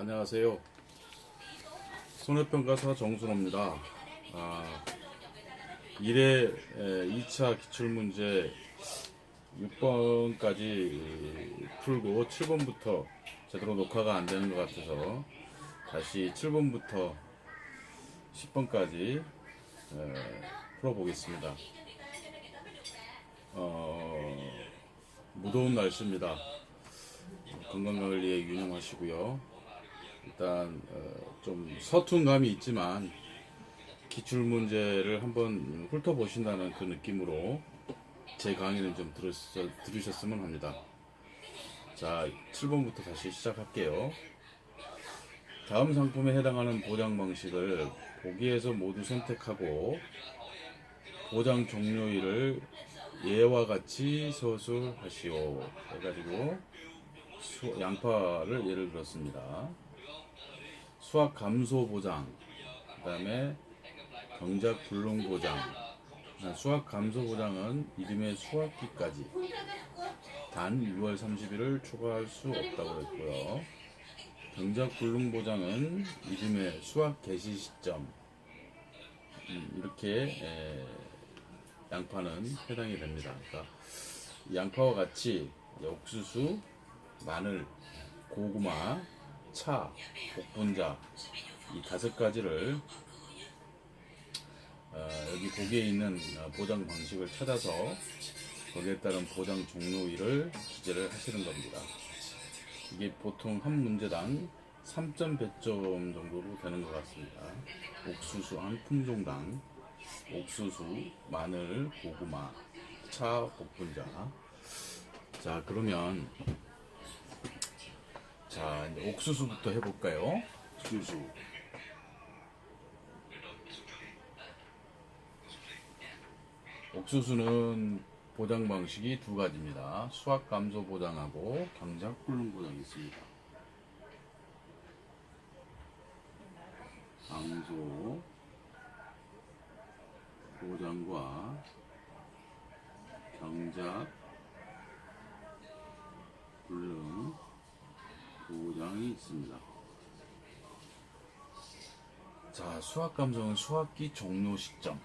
안녕하세요. 손해평가사 정순호입니다. 1회 2차 기출문제 6번까지 풀고 7번부터 제대로 녹화가 안 되는 것 같아서 다시 7번부터 10번까지 풀어보겠습니다. 무더운 날씨입니다. 건강관리에 유념하시고요. 일단 좀 서툰 감이 있지만 기출문제를 한번 훑어보신다는 그 느낌으로 제 강의를 좀 들으셨으면 합니다. 자, 7번부터 다시 시작할게요. 다음 상품에 해당하는 보장 방식을 보기에서 모두 선택하고 보장 종료일을 예와 같이 서술하시오 해가지고 양파를 예를 들었습니다. 수확 감소 보장, 그 다음에 경작 불능 보장. 수확 감소 보장은 이듬해 수확기까지 단 6월 30일을 초과할 수 없다고 했고요. 경작 불능 보장은 이듬해 수확 개시 시점. 이렇게 양파는 해당이 됩니다. 그러니까 양파와 같이 옥수수, 마늘, 고구마, 차, 복분자 이 5가지를 여기 보기에 있는 보장 방식을 찾아서 거기에 따른 보장 종료일을 기재를 하시는 겁니다. 이게 보통 한 문제당 3점 배점 정도로 되는 것 같습니다. 옥수수 한 품종당 옥수수, 마늘, 고구마, 차, 복분자. 자, 그러면 자, 이제 옥수수부터 해볼까요? 옥수수. 옥수수는 보장 방식이 2가지입니다. 수확 감소 보장하고 경작 불능 보장이 있습니다. 감소 보장과 경작 불능 보장이 있습니다. 자, 수확 감소는 수확기 종료 시점.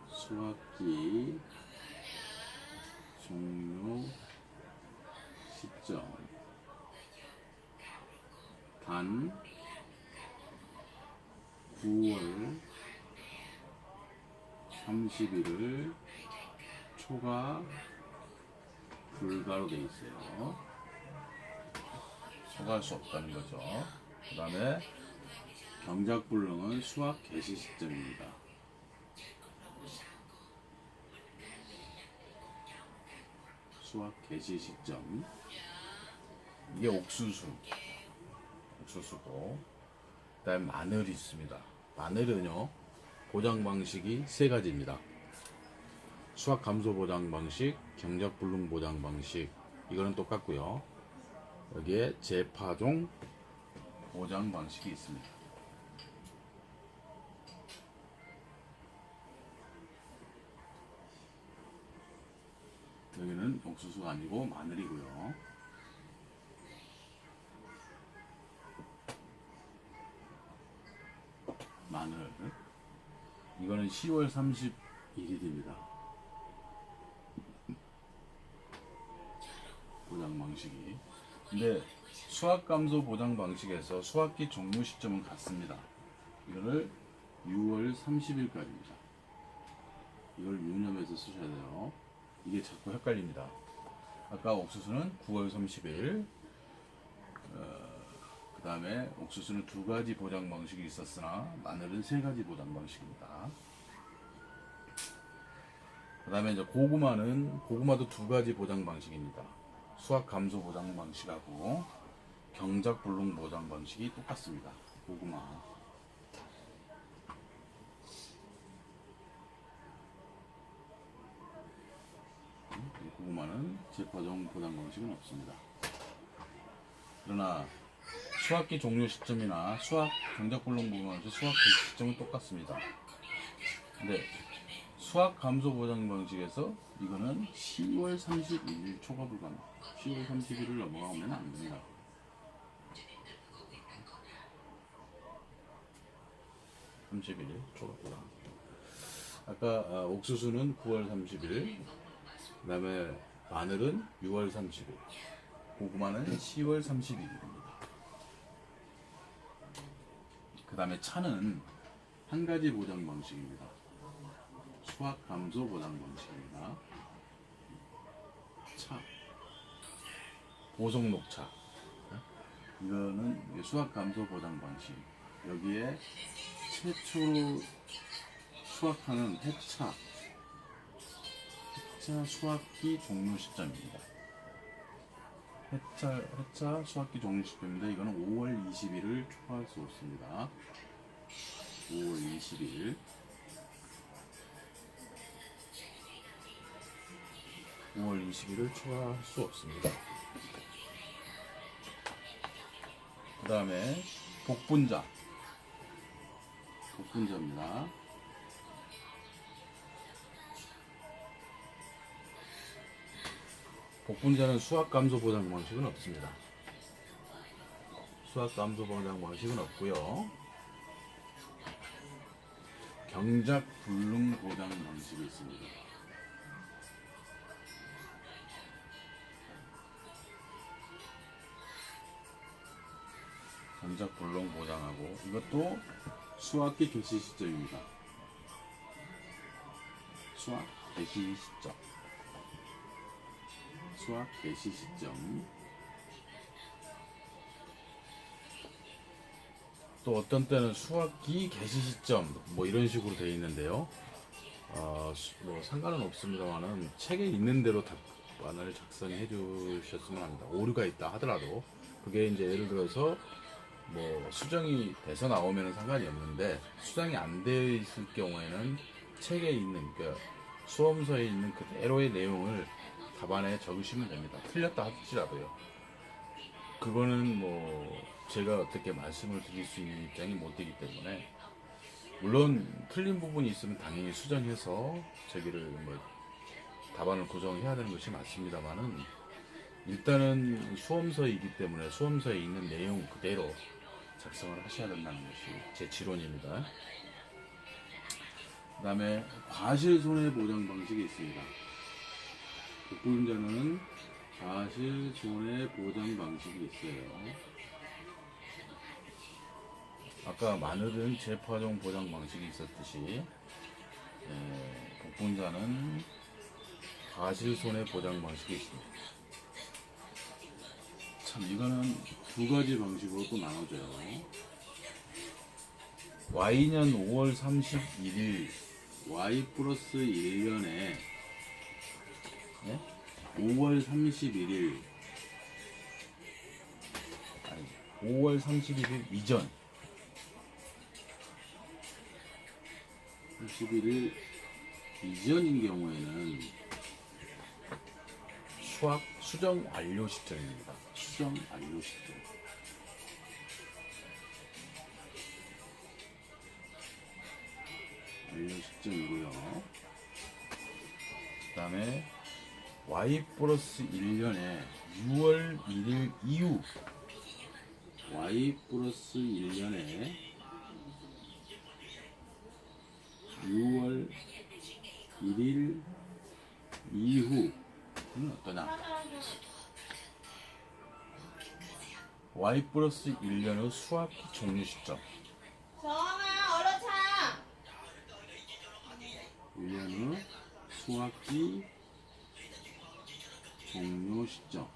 수확기 종료 시점. 단 9월 30일을 초과 불가로 되어 있어요. 초과할 수 없다는 거죠. 그 다음에 경작 불능은 수확 개시 시점입니다. 수확 개시 시점. 이게 옥수수고, 그 다음에 마늘이 있습니다. 마늘은요, 보장 방식이 3가지입니다. 수확 감소 보장 방식, 경작 불능 보장 방식, 이거는 똑같고요. 여기에 재파종 보장 방식이 있습니다. 여기는 옥수수가 아니고 마늘이고요. 마늘. 이거는 10월 31일입니다. 보장 방식이. 근데 수확 감소 보장 방식에서 수확기 종료 시점은 같습니다. 이거를 6월 30일까지입니다. 이걸 유념해서 쓰셔야 돼요. 이게 자꾸 헷갈립니다. 아까 옥수수는 9월 30일, 그 다음에 옥수수는 2가지 보장 방식이 있었으나 마늘은 3가지 보장 방식입니다. 그 다음에 이제 고구마도 2가지 보장 방식입니다. 수확 감소 보장 방식하고 경작 불능 보장 방식이 똑같습니다. 고구마. 고구마는 재파종 보장 방식은 없습니다. 그러나 수확기 종료 시점이나 경작 불능 보장 방식, 수확 개시 시점은 똑같습니다. 근데 수확 감소 보장 방식에서 이거는 10월 31일 초과 불가입니다. 10월 30일을 넘어가면 안 됩니다. 30일 초과보다. 아까 옥수수는 9월 30일, 그 다음에 마늘은 6월 30일, 고구마는 10월 30일입니다. 그 다음에 차는 한 가지 보장 방식입니다. 수확 감소 보장 방식입니다. 차, 보석 녹차. 이거는 수확 감소 보장 방식. 여기에 최초로 수확하는 해차 수확기 종료 시점입니다. 해차 수확기 종료 시점입니다. 이거는 5월 20일을 초과할 수 없습니다. 5월 20일. 5월 20일을 초과할 수 없습니다. 그 다음에 복분자입니다. 복분자는 수확 감소 보장 방식은 없습니다. 수확 감소 보장 방식은 없고요. 경작 불능 보장 방식이 있습니다. 경작 불능 보장하고, 이것도 수확기 개시 시점입니다. 수확 개시 시점. 또 어떤 때는 수확기 개시 시점 뭐 이런 식으로 되어 있는데요. 뭐 상관은 없습니다만은 책에 있는 대로 답안을 작성해 주셨으면 합니다. 오류가 있다 하더라도 그게 이제 예를 들어서 뭐 수정이 돼서 나오면 상관이 없는데, 수정이 안 되어 있을 경우에는 책에 있는, 그러니까 수험서에 있는 그대로의 내용을 답안에 적으시면 됩니다. 틀렸다 할지라도요. 그거는 뭐 제가 어떻게 말씀을 드릴 수 있는 입장이 못 되기 때문에, 물론 틀린 부분이 있으면 당연히 수정해서 저기를 뭐 답안을 구성해야 되는 것이 맞습니다만은, 일단은 수험서이기 때문에 수험서에 있는 내용 그대로 작성을 하셔야 된다는 것이 제 지론입니다. 그 다음에 과실 손해 보장 방식이 있습니다. 복분자는 과실 손해 보장 방식이 있어요. 아까 마늘은 재파종 보장 방식이 있었듯이, 복분자는 과실 손해 보장 방식이 있습니다. 참, 이거는 두 가지 방식으로 또 나눠져요. Y년 5월 31일, Y 플러스 1년에 5월 31일, 아니, 5월 31일 이전, 31일 이전인 경우에는 수정 완료 시점입니다. 수정 완료 시점. 완료 시점이고요. 그 다음에 Y 플러스 1년에 6월 1일 이후, Y 플러스 1년에 6월 1일 이후는 어떠냐? Y 플러스 1년 후 수확기 종료 시점. 정아 얼어 차. 1년 후 수확기 종료 시점.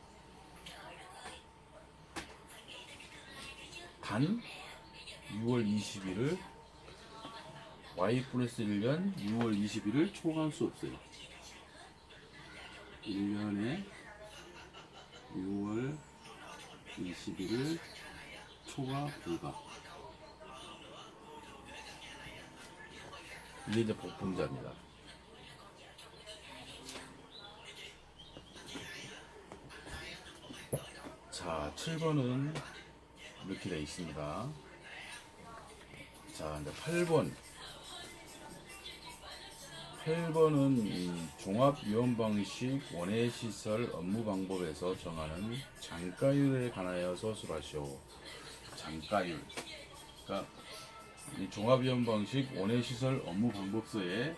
단 6월 20일을 Y 플러스 1년 6월 20일을 초과할 수 없어요. 1년에 6월 20일을 초과 불가. 이게 이제 복분자입니다. 자, 7번은 이렇게 되어 있습니다. 자, 이제 8번은 종합위원 방식 원회시설 업무 방법에서 정하는 장가율에 관하여 서술하시오. 장가율. 그러니까 이 종합위원 방식 원예시설 업무 방법서에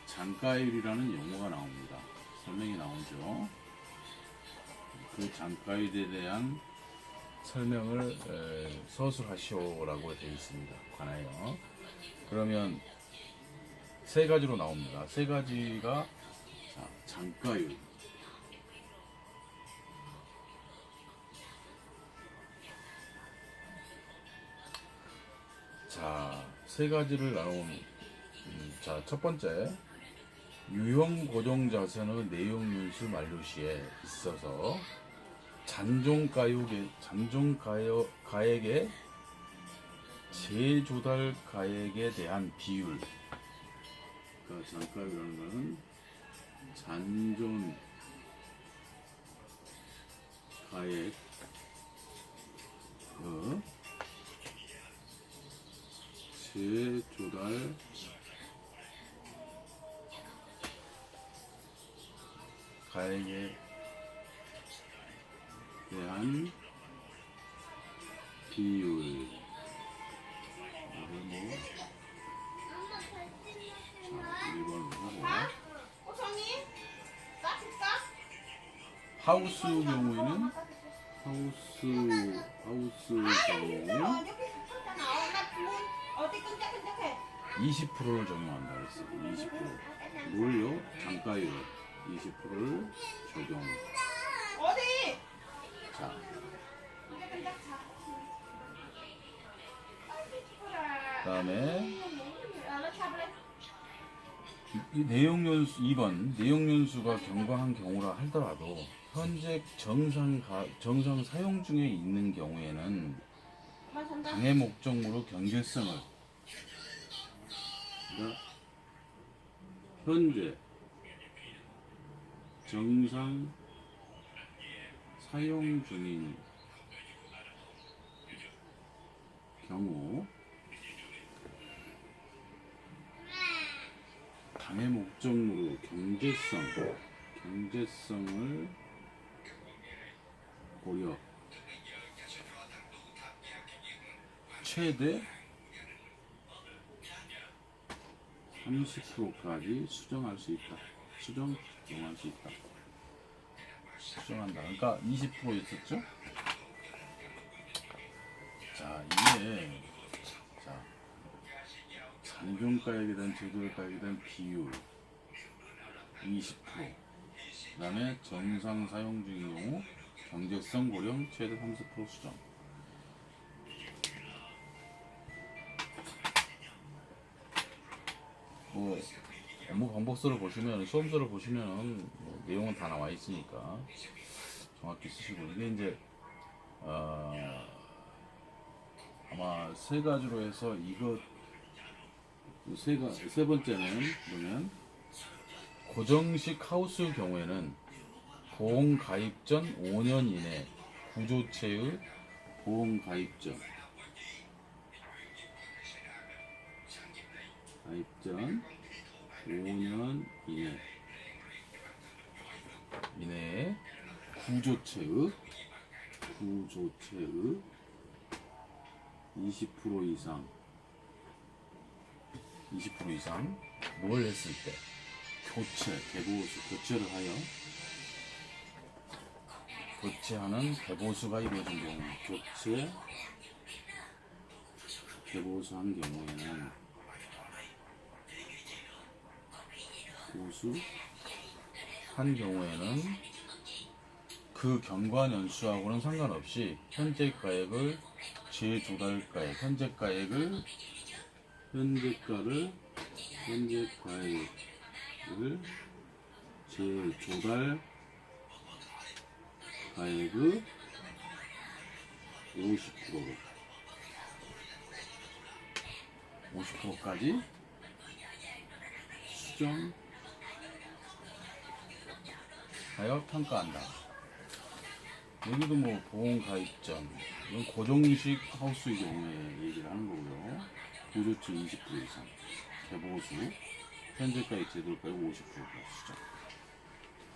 장가율이라는 용어가 나옵니다. 설명이 나오죠. 그 장가율에 대한 설명을 서술하시오라고 되어 있습니다. 관하여. 그러면 세 가지로 나옵니다. 세 가지가 자, 장가율. 자, 세 가지를 나온 자, 첫 번째 유형 고정 자산의 내용 윤수 만료 시에 있어서 잔존가액의 재조달 가액에 대한 비율. 그러니까 잔가율이라는 것은 잔존 가액 재조달 가액에 대한 비율. 자, 1번으로 하고 호성이 까칠까? 하우스 경우에는 하우스 경우 여기 붙었잖아. 어디 끈적끈적해. 20%를 적용한다 그랬어요. 20%. 뭘요? 단가율 20%를 적용. 어디? 자, 끈적끈적 자. 그다음에 너 잡으래. 이 내용 연수 2번 내용 연수가 경과한 경우라 하더라도 현재 정상 사용 중에 있는 경우에는 엄마 잔다. 당해 목적으로 경제성을 그러니까 현재 정상 사용 중인 경우 당해 목적으로 경제성을 고려 최대 30%까지 수정할 수 있다. 수정할 수 있다. 수정한다. 그러니까 20% 있었죠? 자, 이게 자, 잔존가액에 대한 제조가액에 대한 비율 20%. 그다음에 정상 사용 중인 경우 경제성 고령 최대 30% 수정. 뭐 업무 방법서를 보시면 수험서를 보시면 뭐 내용은 다 나와 있으니까 정확히 쓰시고 이게 이제 아마 세 가지로 해서 이거 세 번째는 그러면 고정식 하우스 경우에는 보험 가입 전 5년 이내 구조체의 보험 가입 전 5년 이내에 구조체의 20% 이상 뭘 했을 때 교체를 하여 교체하는 대보수가 이루어진 경우 대보수한 경우에는 보수한 경우에는 그 경과한 연수하고는 상관없이 현재가액을 재조달가액 현재가액을 재조달 가액의 50%까지 수정하여 평가한다. 여기도 뭐 보험 가입전 이건 고정식 하우스의 경우에 얘기를 하는 거고요. 구조체 20% 이상 대보수 현재가액 제도가액 50%까지 수정.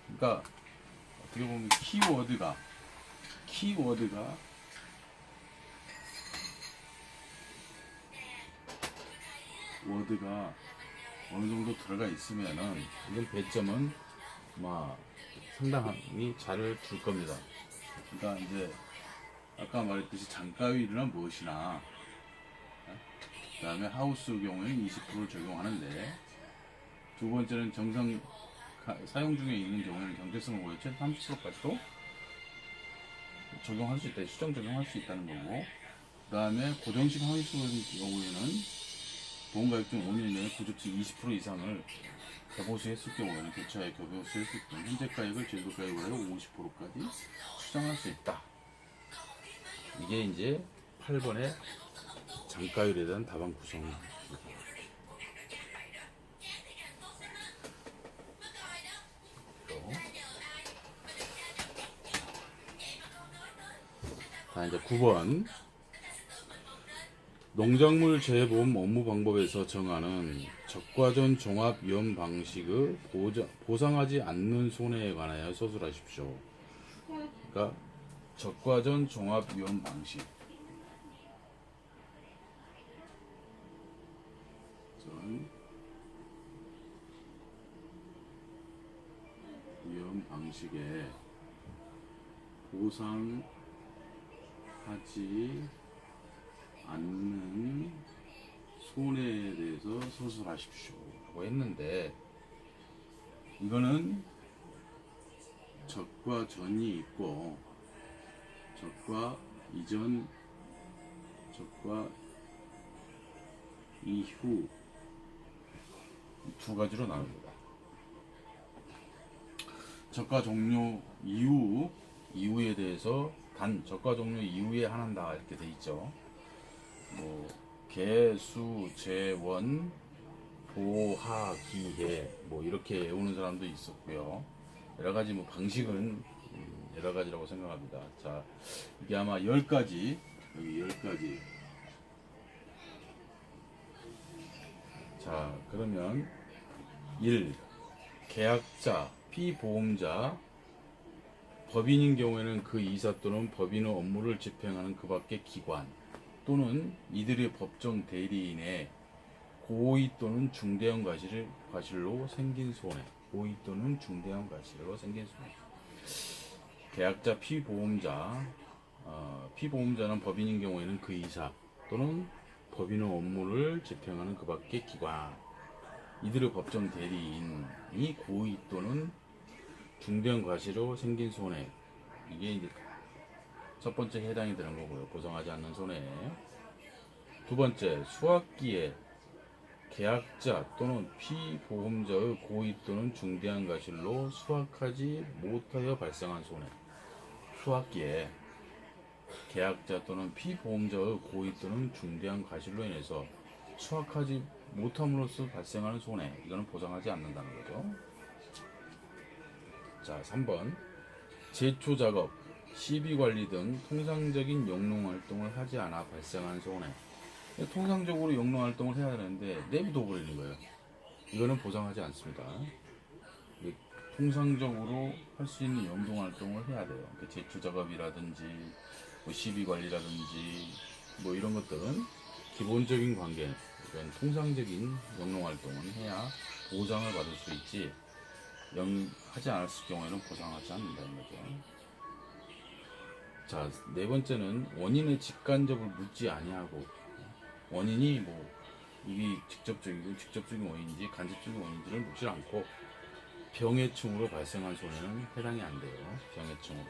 그러니까 어떻게 보면 키워드가 워드가 어느 정도 들어가 있으면은 이건 배점은 아마 상당히 잘 줄 겁니다. 그러니까 이제 아까 말했듯이 장가위는 무엇이나, 그 다음에 하우스 경우에는 20%를 적용하는데, 두 번째는 정상 사용 중에 있는 경우에는 경제성을 고려 최대 30%까지도 적용할 수 있다, 수정 적용할 수 있다는 거고, 그 다음에 고정식 하우스 경우에는 보험가입 중 5년 이내에 구조치 20% 이상을 가보수했을 경우에는 교차에 교부수했을 경우 현재 가액을 제도 가액으로 해서 50%까지 수정할 수 있다. 이게 이제 8번의 장가율에 대한 답안 구성입니다. 자, 이제 9번. 농작물 재보험 업무 방법에서 정하는 적과전 종합 위험 방식의 보상하지 않는 손해에 관하여 서술하십시오. 그러니까 적과전 종합 위험 방식. 전 위험 방식에 보상하지 않는 손해에 대해서 서술하십시오 라고 했는데, 이거는 적과 전이 있고 적과 이전, 적과 이후 두 가지로 나눕니다. 적과 종료 이후에 대해서 단 적과 종료 이후에 한다 이렇게 돼 있죠. 뭐 개수, 재원, 보하, 기해 뭐 이렇게 외우는 사람도 있었고요. 여러 가지 뭐 방식은 여러 가지라고 생각합니다. 자, 이게 아마 10가지, 여기 10가지. 자, 그러면 1. 계약자, 피보험자, 법인인 경우에는 그 이사 또는 법인의 업무를 집행하는 그 밖의 기관 또는 이들의 법정 대리인의 고의 또는 중대형 과실로 생긴 손해. 고의 또는 중대형 과실로 생긴 손해. 계약자, 피보험자는 법인인 경우에는 그 이사 또는 법인의 업무를 집행하는 그 밖의 기관, 이들의 법정 대리인이 고의 또는 중대형 과실로 생긴 손해. 이게 이제 첫 번째 해당이 되는 거고요. 보상하지 않는 손해. 두 번째, 수확기에 계약자 또는 피보험자의 고의 또는 중대한 과실로 수확하지 못하여 발생한 손해. 수확기에 계약자 또는 피보험자의 고의 또는 중대한 과실로 인해서 수확하지 못함으로써 발생하는 손해. 이거는 보상하지 않는다는 거죠. 자, 3번. 제초 작업, 시비 관리 등 통상적인 영농 활동을 하지 않아 발생한 손해. 통상적으로 영농 활동을 해야 되는데 내비둬 버리는 거예요. 이거는 보상하지 않습니다. 통상적으로 할 수 있는 영농 활동을 해야 돼요. 제초 작업이라든지 뭐 시비 관리라든지 뭐 이런 것들은 기본적인 관계, 이건 통상적인 영농 활동을 해야 보상을 받을 수 있지, 하지 않았을 경우에는 보상하지 않는다는 거죠. 자, 네 번째는 원인의 직간접을 묻지 아니하고, 원인이 뭐 이게 직접적인 원인인지 간접적인 원인지를 묻지 않고 병해충으로 발생한 손해는 해당이 안 돼요. 병해충으로.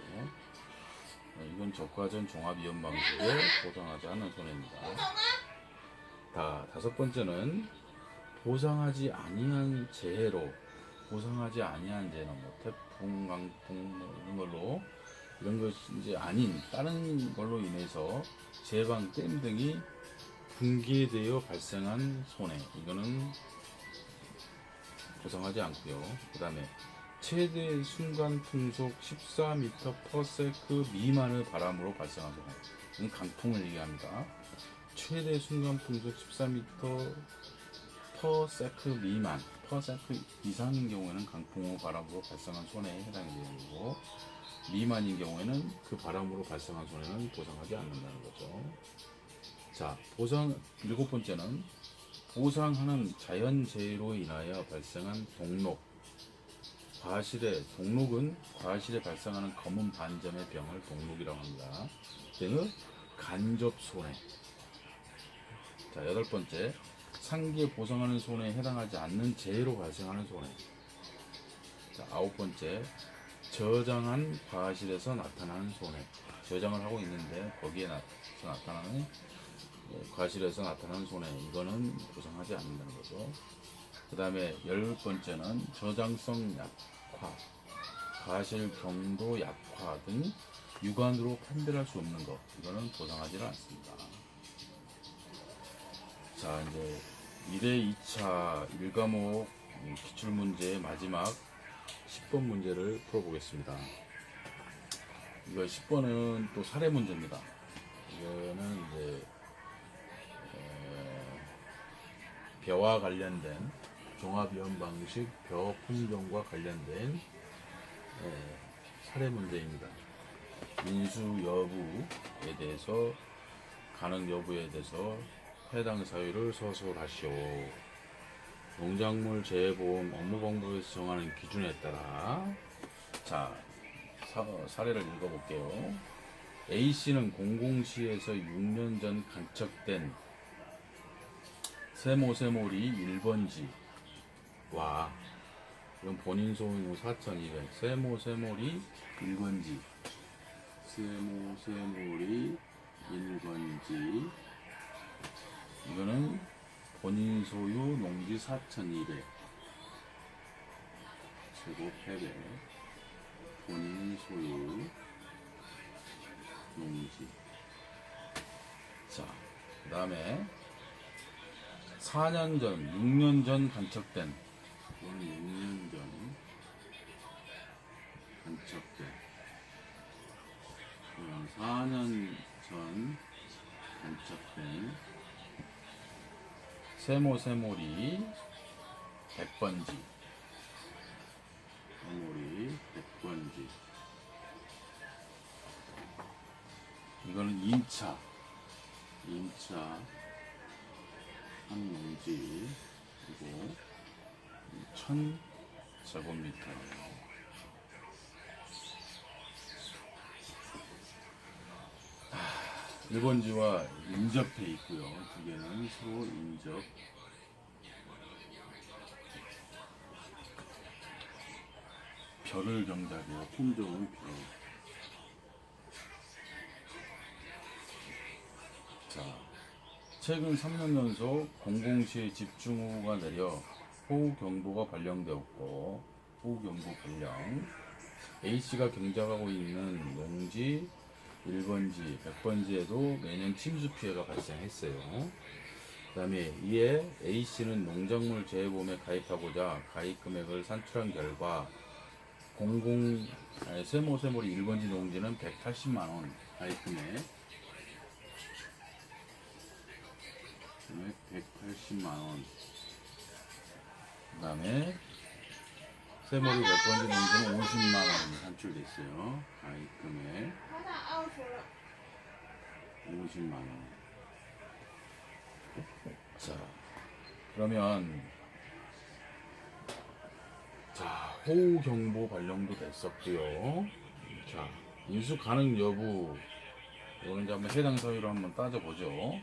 이건 적과전 종합위험 방식에 보상하지 않는 손해입니다. 다섯 번째는 보상하지 아니한 재해로, 보상하지 아니한 재해는 뭐 태풍, 강풍 뭐 이런 걸로, 이런 것이 이제 아닌 다른 걸로 인해서 제방, 댐 등이 붕괴되어 발생한 손해, 이거는 보상하지 않고요. 그 다음에 최대 순간 풍속 14m/s 미만의 바람으로 발생한 손해, 이건 강풍을 얘기합니다. 최대 순간 풍속 14m/s 미만, 퍼센트 이상인 경우에는 강풍 바람으로 발생한 손해에 해당이 되는 거고, 미만인 경우에는 그 바람으로 발생한 손해는 보상하지 않는다는 거죠. 자, 보상 일곱 번째는 보상하는 자연재해로 인하여 발생한 동록, 동록은 과실에 발생하는 검은 반점의 병을 동록이라고 합니다. 등의 간접 손해. 자, 8번째, 상기에 보상하는 손해에 해당하지 않는 재해로 발생하는 손해. 자, 9번째, 저장한 과실에서 나타나는 손해. 저장을 하고 있는데 거기에 나타나는 과실에서 나타나는 손해. 이거는 보상하지 않는다는 거죠. 그 다음에 10번째는 저장성 약화, 과실 경도 약화 등 육안으로 판별할 수 없는 것. 이거는 보상하지는 않습니다. 자, 이제 1회 2차 1과목 기출문제의 마지막 10번 문제를 풀어보겠습니다. 이거 10번은 또 사례 문제입니다. 이거는 이제 벼와 관련된 종합이원 방식 벼 품종과 관련된 사례 문제입니다. 인수 여부에 대해서 가능 여부에 대해서 해당 사유를 서술하시오. 농작물 재해보험 업무방법에서 정하는 기준에 따라. 자, 사례를 읽어볼게요. A씨는 공공시에서 6년 전 간척된 세모세모리 1번지와 이건 본인 소유 4,200 세모세모리 1번지 세모세모리 1번지 이거는 본인 소유 농지 4,200 제곱해배 본인 소유 농지. 자, 그 다음에 4년 전, 6년 전 간척된, 이건 6년 전 간척된, 4년 전 간척된 세모세모리 100번지, 세모리 100번지. 이거는 임차 한 농지이고 1000제곱미터. 1번지와 인접해 있고요. 두 개는 서로 인접. 벼를 경작해요. 품종은 벼. 자, 최근 3년 연속 공공시에 집중호우가 내려 호우경보가 발령되었고, 호우경보 발령. A씨가 경작하고 있는 농지 1번지, 100번지에도 매년 침수 피해가 발생했어요. 그 다음에 이에 A씨는 농작물 재해보험에 가입하고자 가입 금액을 산출한 결과 세모세모리 1번지 농지는 180만원 가입 금액 180만원. 그 다음에 세모리 100번지 농지는 50만원 산출됐어요. 가입 금액 50만원. 자, 그러면 호우경보 발령도 됐었고요. 자, 인수 가능 여부 이거는 이제 한번 해당 사유로 한번 따져보죠.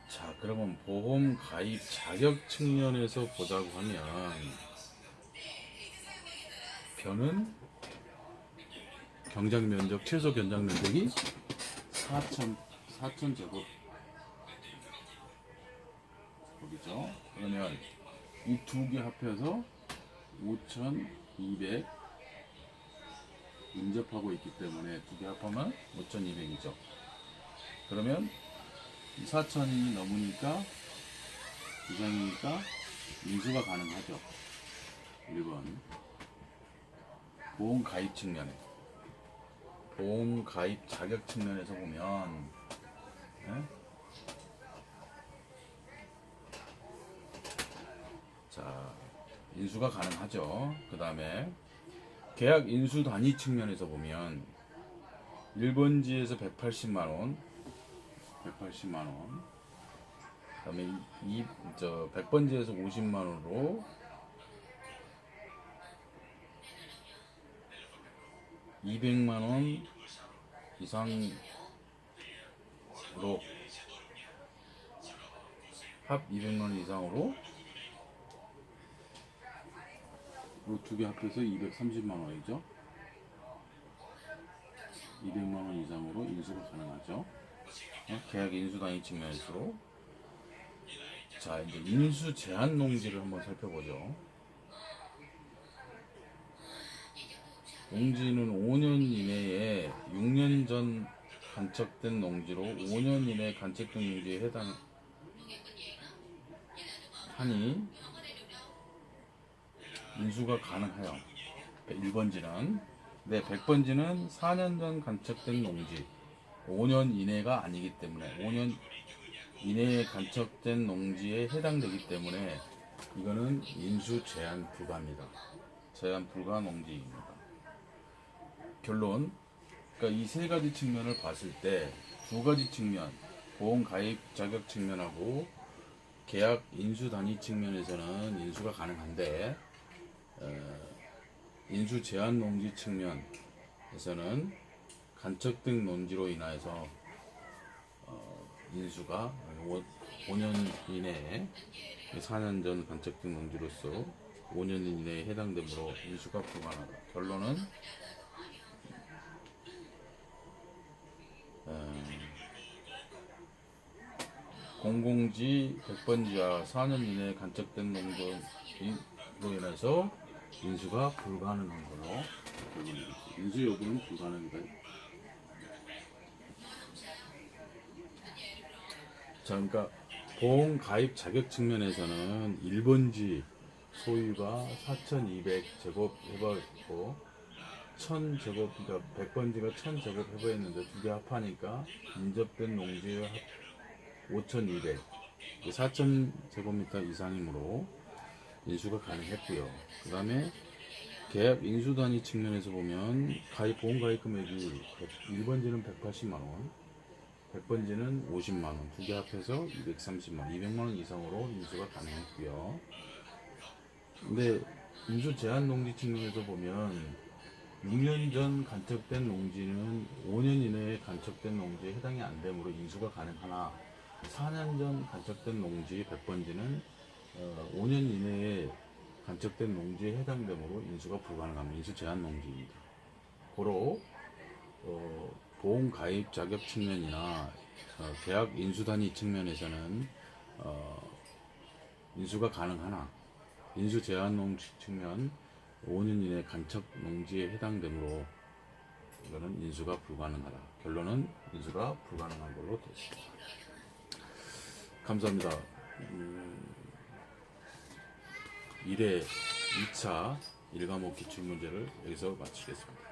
자, 그러면 보험 가입 자격 측면에서 보자고 하면 벼는 경작 면적 최소 경작 면적이 4,000 제곱 거기죠. 그러면 이 두 개 합해서 5,200 인접하고 있기 때문에 두 개 합하면 5,200이죠. 그러면 4,000이 넘으니까 이상이니까 인수가 가능하죠. 1번 보험 가입 측면에. 보험 가입 자격 측면에서 보면 예? 자, 인수가 가능하죠. 그 다음에 계약 인수 단위 측면에서 보면 1번지에서 180만원, 180만원, 그 다음에 100번지에서 50만원으로 200만원 이상으로 합 200만원 이상으로 두 개 합해서 230만원이죠. 200만원 이상으로 인수가 가능하죠. 계약 인수 단위 측면에서. 자, 이제 인수 제한 농지를 한번 살펴보죠. 농지는 5년 이내에 6년 전 간척된 농지로 5년 이내 간척된 농지에 해당하니 인수가 가능해요. 1번지는. 네, 100번지는 4년 전 간척된 농지 5년 이내가 아니기 때문에 5년 이내에 간척된 농지에 해당되기 때문에 이거는 인수 제한 불가입니다. 제한 불가 농지입니다. 결론, 그러니까 이 세 가지 측면을 봤을 때 두 가지 측면, 보험 가입 자격 측면하고 계약 인수 단위 측면에서는 인수가 가능한데 인수 제한 농지 측면에서는 간척된 농지로 인하여서 인수가 5년 이내에 4년 전 간척된 농지로서 5년 이내에 해당되므로 인수가 불가능하다. 결론은 공공지 100번지와 4년 이내에 간척된 농지로 인해서 인수가 불가능한 걸로 인수 여부는 불가능이다. 자, 그러니까 보험 가입 자격 측면에서는 1번지 소유가 4,200제곱 해버렸고 1,000제곱, 그러니까 100번지가 1,000제곱 해버렸는데 두 개 합하니까 인접된 농지의 5,200, 4,000제곱미터 이상이므로 인수가 가능했고요. 그 다음에 계약 인수 단위 측면에서 보면 보험 가입 금액이 1번지는 180만원, 100번지는 50만원, 두 개 합해서 230만원, 200만원 이상으로 인수가 가능했고요. 근데 인수 제한 농지 측면에서 보면 6년 전 간척된 농지는 5년 이내에 간척된 농지에 해당이 안 되므로 인수가 가능하나 4년 전 간척된 농지 100번지는 5년 이내에 간척된 농지에 해당되므로 인수가 불가능합니다. 인수 제한 농지입니다. 고로 보험 가입 자격 측면이나 계약 인수 단위 측면에서는 인수가 가능하나 인수 제한 농지 측면 5년 이내 간척 농지에 해당되므로 이거는 인수가 불가능하다. 결론은 인수가 불가능한 걸로 됐습니다. 감사합니다. 1회 2차 1과목 기출문제를 여기서 마치겠습니다.